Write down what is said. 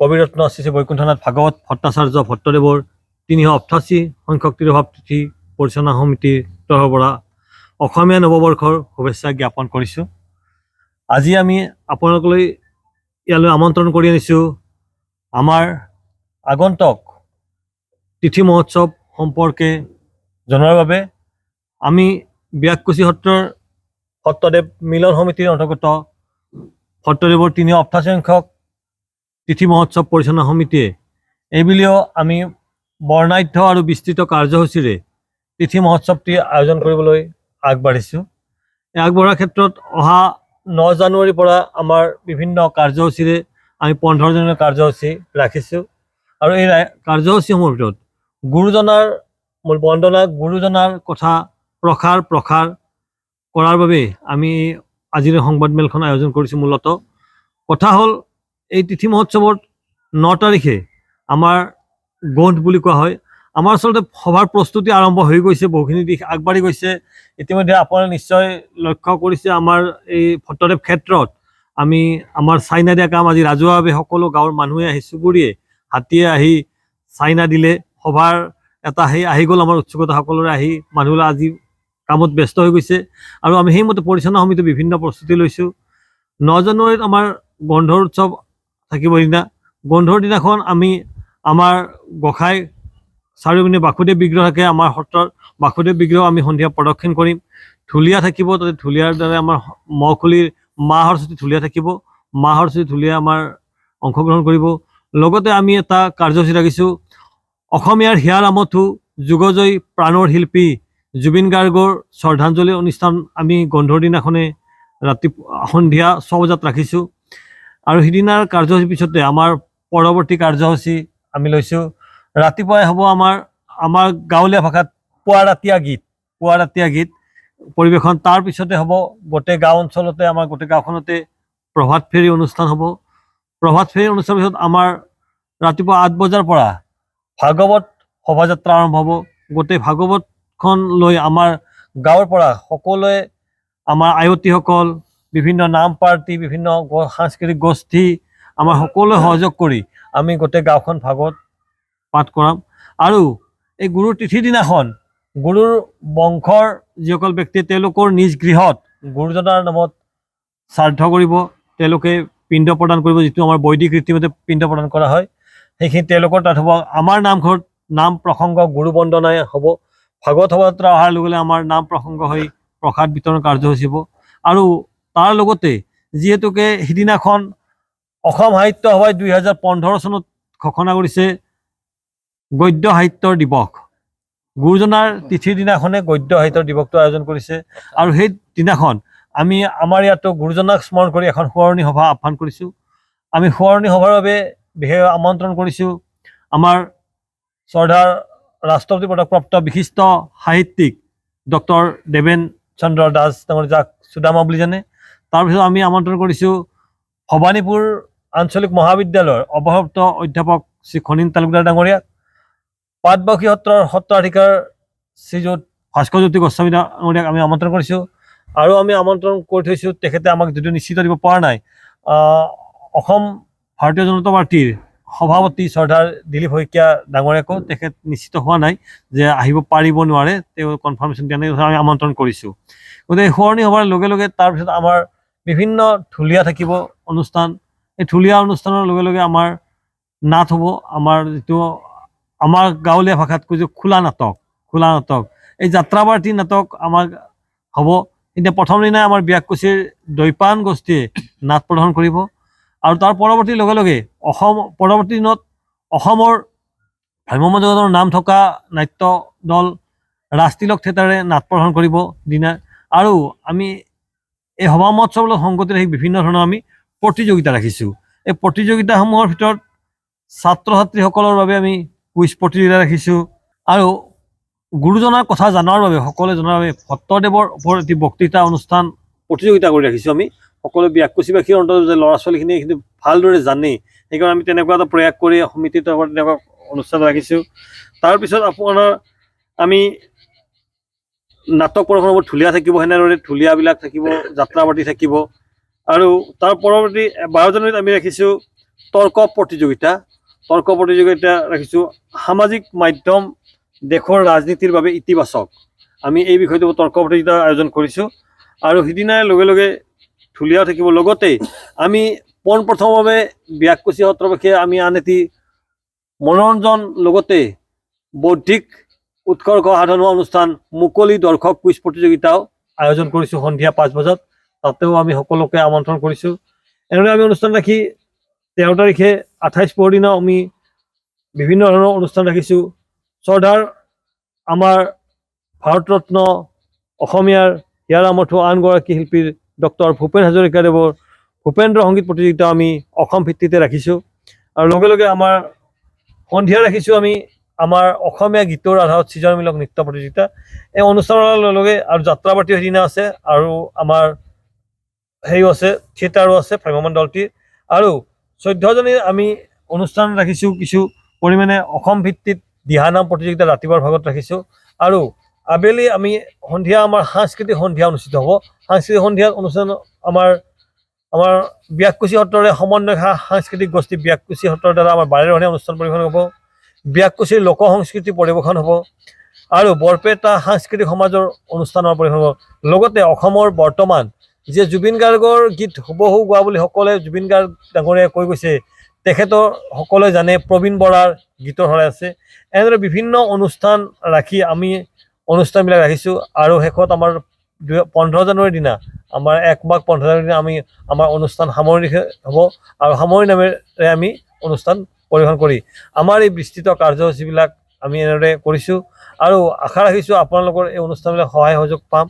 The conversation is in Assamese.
কবিৰত্ন শ্ৰী শ্ৰী বৈকুণ্ঠনাথ ভাগৱত ভট্টাচাৰ্য ভট্টদেৱৰ ৩৮৮ সংখ্যক তিৰুভাৱ তিথি পৰিচালনা সমিতিৰ তৰফৰ পৰা অসমীয়া নৱবৰ্ষৰ শুভেচ্ছা জ্ঞাপন কৰিছোঁ। আজি আমি আপোনালোকলৈ ইয়ালৈ আমন্ত্ৰণ কৰি আনিছোঁ আমাৰ আগন্তুক তিথি মহোৎসৱ সম্পৰ্কে জনাৰ বাবে। আমি ব্যাকুচি সত্ৰৰ সত্যদেৱ মিলন সমিতিৰ অন্তৰ্গত ভট্টদেৱৰ ৩৮৮ সংখ্যক তিথি মহোৎসৱ পৰিচালনা সমিতিয়ে এইবুলিও আমি বৰ্ণাঢ্য আৰু বিস্তৃত কাৰ্যসূচীৰে তিথি মহোৎসৱটি আয়োজন কৰিবলৈ আগবাঢ়িছোঁ। এই আগবঢ়াৰ ক্ষেত্ৰত অহা ৯ জানুৱাৰীৰ পৰা আমাৰ বিভিন্ন কাৰ্যসূচীৰে আমি 15 দিনৰ কাৰ্যসূচী ৰাখিছোঁ। আৰু এই কাৰ্যসূচীসমূহৰ ভিতৰত গুৰুজনাৰ বন্দনা, গুৰুজনাৰ কথা প্ৰসাৰ কৰাৰ বাবে আমি আজিৰ সংবাদমেলখন আয়োজন কৰিছোঁ। মূলতঃ কথা হ'ল, এই তিথি মহোৎসৱত 9 তাৰিখে আমাৰ গণ্ঠ বুলি কোৱা হয়। আমাৰ আচলতে সভাৰ প্ৰস্তুতি আৰম্ভ হৈ গৈছে, বহুখিনি দিশ আগবাঢ়ি গৈছে। ইতিমধ্যে আপোনালোকে নিশ্চয় লক্ষ্য কৰিছে, আমাৰ এই ভট্টদেৱ ক্ষেত্ৰত আমি আমাৰ চাইনা দিয়া কাম আজি ৰাজহুৱাভাৱে সকলো গাঁৱৰ মানুহে আহি, চুবুৰীয়ে হাতীয়ে আহি চাইনা দিলে। সভাৰ এটা আহি গ'ল আমাৰ উৎসুকতা, সকলোৰে আহি মানুহবিলাক আজি কামত ব্যস্ত হৈ গৈছে। আৰু আমি সেইমতে পৰিচালনা সমিতিৰ বিভিন্ন প্ৰস্তুতি লৈছোঁ। 9 জানুৱাৰীত আমাৰ গন্ধৰ উৎসৱ থাকিব। সেইদিনা গন্ধৰ দিনাখন আমি আমাৰ গোসাঁই চাৰিওপিনে বাসুদেৱ বিগ্ৰহ থাকে। আমাৰ সত্ৰৰ বাসুদেৱ বিগ্ৰহ আমি সন্ধিয়া প্ৰদক্ষিণ কৰিম। ঢুলীয়া থাকিব, তাতে ঢুলীয়াৰ দ্বাৰা আমাৰ মহখুলিৰ মা সৰস্বতী ঢুলীয়া থাকিব। মা সৰস্বতী ঢুলীয়া আমাৰ অংশগ্ৰহণ কৰিব। লগতে আমি এটা কাৰ্যসূচী ৰাখিছোঁ, অসমীয়াৰ হিয়াৰ আমঠু যুগজয়ী প্ৰাণৰ শিল্পী জুবিন গাৰ্গৰ শ্ৰদ্ধাঞ্জলি অনুষ্ঠান আমি গন্ধৰ দিনাখনে সন্ধিয়া 6 বজাত ৰাখিছোঁ। আৰু সিদিনাৰ কাৰ্যসূচীৰ পিছতে আমাৰ পৰৱৰ্তী কাৰ্যসূচী আমি লৈছোঁ। ৰাতিপুৱাই হ'ব আমাৰ গাঁৱলীয়া ভাষাত পুৱাৰাতীয়া গীত পৰিৱেশন। তাৰপিছতে হ'ব গোটেই গাঁও অঞ্চলতে, আমাৰ গোটেই গাঁওখনতে প্ৰভাত ফেৰী অনুষ্ঠান হ'ব। প্ৰভাত ফেৰী অনুষ্ঠানৰ পিছত আমাৰ ৰাতিপুৱা 8 বজাৰ পৰা ভাগৱত শোভাযাত্ৰা আৰম্ভ হ'ব। গোটেই ভাগৱতখন লৈ আমাৰ গাঁৱৰ পৰা সকলোৱে, আমাৰ আয়তীসকল, বিভিন্ন নাম পাৰ্টি, বিভিন্ন সাংস্কৃতিক গোষ্ঠী, আমাৰ সকলোৱে সহযোগ কৰি আমি গোটেই গাঁওখন ভাগৱত পাঠ কৰাম। আৰু এই গুৰুৰ তিথিৰ দিনাখন গুৰুৰ বংশৰ যিসকল ব্যক্তিয়ে তেওঁলোকৰ নিজ গৃহত গুৰুজনাৰ নামত শ্ৰাদ্ধ কৰিব, তেওঁলোকে পিণ্ড প্ৰদান কৰিব। যিটো আমাৰ বৈদিক ৰীতিমতে পিণ্ড প্ৰদান কৰা হয়, সেইখিনি তেওঁলোকৰ তাত হ'ব। আমাৰ নামঘৰত নাম প্ৰসংগ, গুৰু বন্দনাই হ'ব। ভাগৱত শোভাযাত্ৰা অহাৰ লগে লগে আমাৰ নাম প্ৰসংগ হৈ প্ৰসাদ বিতৰণ কাৰ্যসূচী হ'ব। আৰু তাৰ লগতে যিহেতুকে সিদিনাখন অসম সাহিত্য সভাই 2015 চনত ঘোষণা কৰিছে গদ্য সাহিত্যৰ দিৱস। গুৰুজনাৰ তিথিৰ দিনাখনে গদ্য সাহিত্যৰ দিৱসটো আয়োজন কৰিছে। আৰু সেই দিনাখন আমি আমাৰ ইয়াতো গুৰুজনাক স্মৰণ কৰি এখন সোঁৱৰণী সভা আহ্বান কৰিছোঁ। আমি সোঁৱৰণী সভাৰ বাবে বিশেষ আমন্ত্ৰণ কৰিছোঁ আমাৰ শ্ৰদ্ধাৰ ৰাষ্ট্ৰপতি পদকপ্ৰাপ্ত বিশিষ্ট সাহিত্যিক ডক্টৰ দেৱেন চন্দ্ৰ দাস ডাঙৰীয়া, যাক সুদামা বুলি জানে। তাৰপিছত আমি আমন্ত্ৰণ কৰিছোঁ ভৱানীপুৰ আঞ্চলিক মহাবিদ্যালয়ৰ অৱসৰপ্ৰাপ্ত অধ্যাপক শ্ৰী খনীন তালুকদাৰ ডাঙৰীয়াক, পাটবাউসী সত্ৰৰ সত্ৰাধিকাৰ শ্ৰীযুত ভাস্কৰজ্যোতি গোস্বামী ডাঙৰীয়াক আমি আমন্ত্ৰণ কৰিছোঁ। আৰু আমি আমন্ত্ৰণ কৰি থৈছোঁ, তেখেতে আমাক যদিও নিশ্চিত দিব পৰা নাই, অসম ভাৰতীয় জনতা পাৰ্টীৰ সভাপতি শ্ৰদ্ধাৰ দিলীপ শইকীয়া ডাঙৰীয়াকো তেখেত নিশ্চিত হোৱা নাই যে আহিব পাৰিব নোৱাৰে, তেওঁ কনফাৰ্মেশ্যন দিয়া নাই। আমি আমন্ত্ৰণ কৰিছোঁ। গতিকে সোঁৱৰণী সভাৰ লগে লগে তাৰপিছত আমাৰ বিভিন্ন ঢুলীয়া থাকিব অনুষ্ঠান। এই ঢুলীয়া অনুষ্ঠানৰ লগে লগে আমাৰ নাট হ'ব। আমাৰ যিটো আমাৰ গাঁৱলীয়া ভাষাত কৈছোঁ খোলা নাটক, এই যাত্ৰাবাৰ্তি নাটক আমাৰ হ'ব। এতিয়া প্ৰথম দিনাই আমাৰ ব্যাকুচিৰ দৈপায়ন গোষ্ঠীয়ে নাট প্ৰদৰ্শন কৰিব। আৰু তাৰ পৰৱৰ্তী লগে লগে পৰৱৰ্তী দিনত অসমৰ ভ্ৰাম্যমাণ জগতৰ নাম থকা নাট্য দল ৰাজতিলক থিয়েটাৰে নাট প্ৰদৰ্শন কৰিব দিনা। আৰু আমি এই সভা মহোৎসৱৰ লগত সংগতি ৰাখি বিভিন্ন ধৰণৰ আমি প্ৰতিযোগিতা ৰাখিছোঁ। এই প্ৰতিযোগিতাসমূহৰ ভিতৰত ছাত্ৰ ছাত্ৰীসকলৰ বাবে আমি কুইজ প্ৰতিযোগিতা ৰাখিছোঁ। আৰু গুৰুজনাৰ কথা জনাৰ বাবে, সকলোৱে জনাৰ বাবে ভট্টদেৱৰ ওপৰত এটি বক্তৃতা অনুষ্ঠান প্ৰতিযোগিতা কৰি ৰাখিছোঁ। আমি সকলো ব্যাকুচিবাসীৰ অন্তত যে ল'ৰা ছোৱালীখিনিয়ে কিন্তু ভালদৰে জানে, সেইকাৰণে আমি তেনেকুৱা এটা প্ৰয়াস কৰি সমিতিৰ তৰফত তেনেকুৱা অনুষ্ঠান ৰাখিছোঁ। তাৰপিছত আপোনাৰ আমি নাটক প্ৰদৰ্শন হ'ব, ঢুলীয়া থাকিব, সেনেদৰে ঢুলীয়াবিলাক থাকিব, যাত্ৰাপাৰ্টি থাকিব। আৰু তাৰ পৰৱৰ্তী 12 জানুৱাৰীত আমি ৰাখিছোঁ তৰ্ক প্ৰতিযোগিতা ৰাখিছোঁ। সামাজিক মাধ্যম দেশৰ ৰাজনীতিৰ বাবে ইতিবাচক, আমি এই বিষয়টো তৰ্ক প্ৰতিযোগিতাৰ আয়োজন কৰিছোঁ। আৰু সিদিনাৰ লগে লগে ঢুলীয়াও থাকিব। লগতে আমি পোনপ্ৰথমভাৱে ব্যাকুচি সত্ৰবাসীয়ে আমি আন এটি মনোৰঞ্জন লগতে বৌদ্ধিক উৎকৰ্ষ সাধন হোৱা অনুষ্ঠান মুকলি দৰ্শক কুইজ প্ৰতিযোগিতাও আয়োজন কৰিছোঁ সন্ধিয়া 5 বজাত। তাতেও আমি সকলোকে আমন্ত্ৰণ কৰিছোঁ। এনেদৰে আমি অনুষ্ঠান ৰাখি 13 তাৰিখে 28 পৰ দিনা আমি বিভিন্ন ধৰণৰ অনুষ্ঠান ৰাখিছোঁ। শ্ৰদ্ধাৰ আমাৰ ভাৰতৰত্ন অসমীয়াৰ হিয়াৰ আমঠু আনগৰাকী শিল্পীৰ ডক্টৰ ভূপেন হাজৰিকাদেৱৰ ভূপেন্দ্ৰ সংগীত প্ৰতিযোগিতা আমি অসম ভিত্তিতে ৰাখিছোঁ। আৰু লগে লগে আমাৰ সন্ধিয়া ৰাখিছোঁ আমি আমাৰ অসমীয়া গীতৰ আধাৰত সৃজনমূলক নৃত্য প্ৰতিযোগিতা। এই অনুষ্ঠানৰ লগে লগে আৰু যাত্ৰাপাৰ্টি সেইদিনা আছে, আৰু আমাৰ হেৰিও আছে, থিয়েটাৰো আছে ভ্ৰাম্যমাণ দলটিৰ। আৰু 14জনী আমি অনুষ্ঠান ৰাখিছোঁ কিছু পৰিমাণে অসম ভিত্তিত দিহানাম প্ৰতিযোগিতা ৰাতিপুৱাৰ ভাগত ৰাখিছোঁ। আৰু আবেলি আমি সন্ধিয়া আমাৰ সাংস্কৃতিক সন্ধিয়া অনুষ্ঠিত হ'ব। সাংস্কৃতিক সন্ধিয়া অনুষ্ঠান আমাৰ ব্যাকুচি সত্ৰৰে সমন্বয় সাংস্কৃতিক গোষ্ঠী ব্যাকুচি সত্ৰৰ দ্বাৰা আমাৰ বাৰেৰহণীয়া অনুষ্ঠান পৰিৱেশন হ'ব। ব্যাকুচিৰ লোক সংস্কৃতি পৰিৱেশন হ'ব আৰু বৰপেটা সাংস্কৃতিক সমাজৰ অনুষ্ঠানৰ পৰিৱেশন হ'ব। লগতে অসমৰ বৰ্তমান যে জুবিন গাৰ্গৰ গীত হুবহু গোৱা বুলি সকলোৱে জুবিন গাৰ্গ ডাঙৰীয়াই কৈ গৈছে, তেখেতৰ সকলোৱে জানে প্ৰবীণ বৰাৰ গীতৰ শৰাই আছে। এনেদৰে বিভিন্ন অনুষ্ঠান ৰাখি আমি অনুষ্ঠানবিলাক ৰাখিছোঁ। আৰু শেষত আমাৰ 15 জানুৱাৰীৰ দিনা আমাৰ 1 মাঘ 15 জানুৱাৰীৰ দিনা আমি আমাৰ অনুষ্ঠান সামৰণি হ'ব। আৰু সামৰণি নামেৰে আমি অনুষ্ঠান পৰিৱেশন কৰি আমাৰ এই বিস্তৃত কাৰ্যসূচীবিলাক আমি এনেদৰে কৰিছোঁ। আৰু আশা ৰাখিছোঁ আপোনালোকৰ এই অনুষ্ঠানবিলাক সহায় সহযোগ পাম।